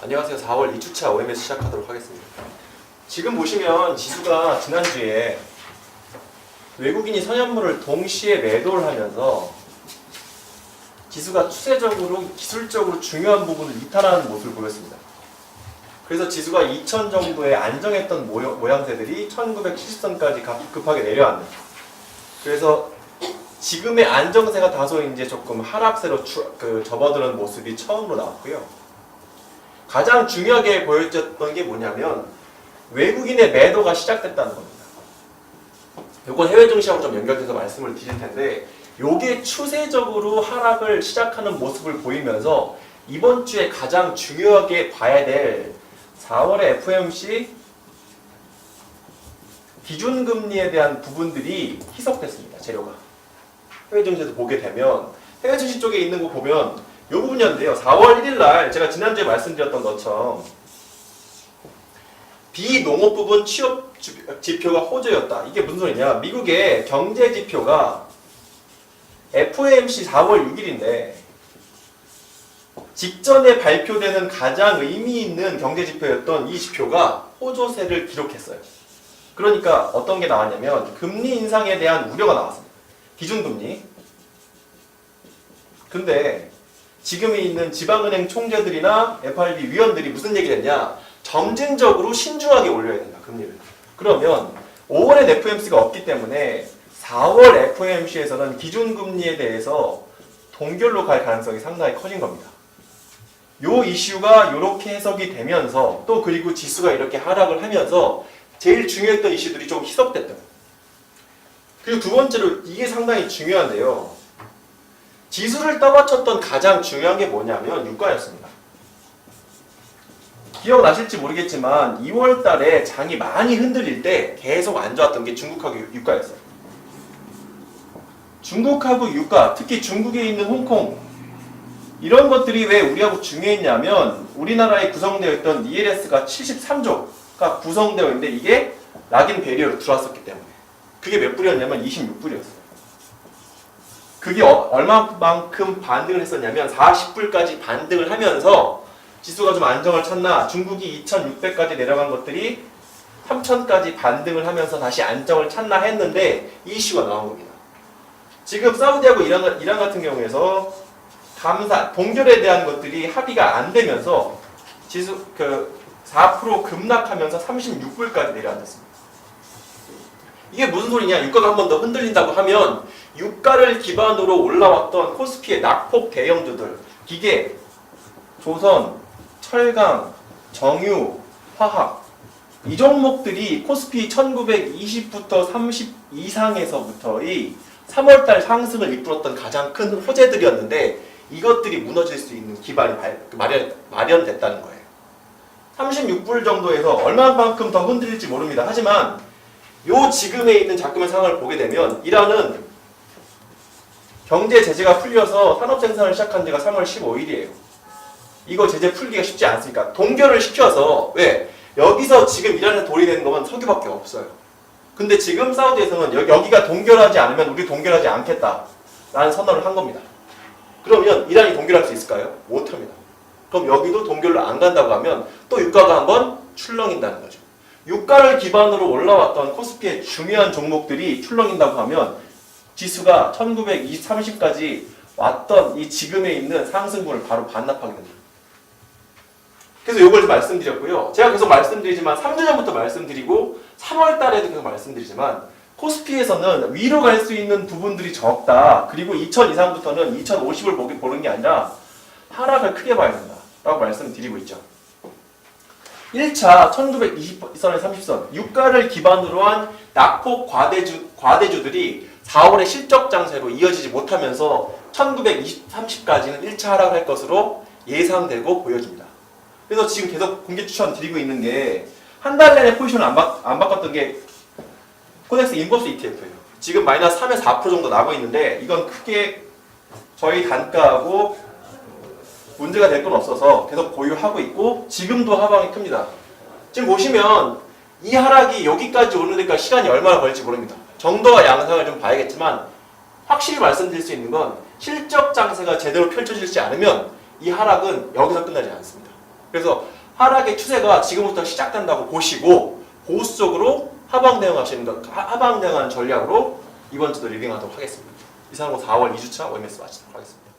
안녕하세요. 4월 2주차 OMS 시작하도록 하겠습니다. 지금 보시면 지수가 지난주에 외국인이 선현물을 동시에 매도를 하면서 지수가 추세적으로 기술적으로 중요한 부분을 이탈하는 모습을 보였습니다. 그래서 지수가 2000 정도에 안정했던 모양새들이 1970선까지 급하게 내려왔네요. 그래서 지금의 안정세가 다소 이제 조금 하락세로 접어드는 모습이 처음으로 나왔고요. 가장 중요하게 보여졌던 게 뭐냐면 외국인의 매도가 시작됐다는 겁니다. 이건 해외 증시하고 좀 연결돼서 말씀을 드릴 텐데 이게 추세적으로 하락을 시작하는 모습을 보이면서 이번 주에 가장 중요하게 봐야 될 4월의 FOMC 기준금리에 대한 부분들이 희석됐습니다. 재료가. 해외 증시에서 보게 되면 해외 증시 쪽에 있는 거 보면 이 부분이었는데요. 4월 1일 날 제가 지난주에 말씀드렸던 것처럼 비농업 부분 취업 지표가 호조였다. 이게 무슨 소리냐? 미국의 경제 지표가 FOMC 4월 6일인데 직전에 발표되는 가장 의미 있는 경제 지표였던 이 지표가 호조세를 기록했어요. 그러니까 어떤 게 나왔냐면 금리 인상에 대한 우려가 나왔습니다. 기준금리. 근데 지금에 있는 지방은행 총재들이나 FRB 위원들이 무슨 얘기를 했냐? 점진적으로 신중하게 올려야 된다, 금리를. 그러면 5월에 FOMC가 없기 때문에 4월 FOMC에서는 기준금리에 대해서 동결로 갈 가능성이 상당히 커진 겁니다. 요 이슈가 이렇게 해석이 되면서 또 그리고 지수가 이렇게 하락을 하면서 제일 중요했던 이슈들이 좀 희석됐던 거예요. 그리고 두 번째로 이게 상당히 중요한데요. 지수를 떠받쳤던 가장 중요한 게 뭐냐면 유가였습니다. 기억나실지 모르겠지만 2월 달에 장이 많이 흔들릴 때 계속 안 좋았던 게 중국하고 유가였어요. 중국하고 유가, 특히 중국에 있는 홍콩 이런 것들이 왜 우리하고 중요했냐면 우리나라에 구성되어 있던 ELS가 73조가 구성되어 있는데 이게 락인 배리어로 들어왔었기 때문에 그게 몇 불이었냐면 26불이었어요. 그게 얼마만큼 반등을 했었냐면 40불까지 반등을 하면서 지수가 좀 안정을 찾나 중국이 2600까지 내려간 것들이 3000까지 반등을 하면서 다시 안정을 찾나 했는데 이 이슈가 나온 겁니다. 지금 사우디하고 이란 같은 경우에서 동결에 대한 것들이 합의가 안 되면서 지수 4% 급락하면서 36불까지 내려앉았습니다. 이게 무슨 소리냐? 유가가 한 번 더 흔들린다고 하면 유가를 기반으로 올라왔던 코스피의 낙폭 대형주들, 기계, 조선, 철강, 정유, 화학 이 종목들이 코스피 1920부터 30 이상에서부터의 3월달 상승을 이끌었던 가장 큰 호재들이었는데 이것들이 무너질 수 있는 기반이 마련됐다는 거예요. 36불 정도에서 얼마만큼 더 흔들릴지 모릅니다. 하지만 요 지금에 있는 자금의 상황을 보게 되면 이란은 경제 제재가 풀려서 산업 생산을 시작한 지가 3월 15일이에요. 이거 제재 풀기가 쉽지 않습니까? 동결을 시켜서 왜? 여기서 지금 이란에 돌이되는 것은 석유밖에 없어요. 근데 지금 사우디에서는 여기가 동결하지 않으면 우리 동결하지 않겠다라는 선언을 한 겁니다. 그러면 이란이 동결할 수 있을까요? 못합니다. 그럼 여기도 동결로 안 간다고 하면 또 유가가 한번 출렁인다는 거죠. 유가를 기반으로 올라왔던 코스피의 중요한 종목들이 출렁인다고 하면 지수가 1930까지 왔던 이 지금에 있는 상승분을 바로 반납하게 됩니다. 그래서 이걸 좀 말씀드렸고요. 제가 계속 말씀드리지만 3주 전부터 말씀드리고 3월 달에도 계속 말씀드리지만 코스피에서는 위로 갈 수 있는 부분들이 적다. 그리고 2000 이상부터는 2050을 보는 게 아니라 하락을 크게 봐야 된다. 라고 말씀드리고 있죠. 1차 1920선에 30선 유가를 기반으로 한 낙폭 과대주들이 4월에 실적 장세로 이어지지 못하면서 1920-30까지는 1차 하락을 할 것으로 예상되고 보여집니다. 그래서 지금 계속 공개 추천 드리고 있는 게 한 달 내내 포지션을 안 바꿨던 게 코덱스 인버스 ETF예요. 지금 마이너스 3에서 4% 정도 나고 있는데 이건 크게 저희 단가하고 문제가 될 건 없어서 계속 보유하고 있고 지금도 하방이 큽니다. 지금 보시면 이 하락이 여기까지 오는 데까지 시간이 얼마나 걸릴지 모릅니다. 정도와 양상을 좀 봐야겠지만 확실히 말씀드릴 수 있는 건 실적 장세가 제대로 펼쳐지지 않으면 이 하락은 여기서 끝나지 않습니다. 그래서 하락의 추세가 지금부터 시작된다고 보시고 보수적으로 하방 대응하는 전략으로 이번 주도 리딩하도록 하겠습니다. 이상으로 4월 2주차 OMS 마치도록 하겠습니다.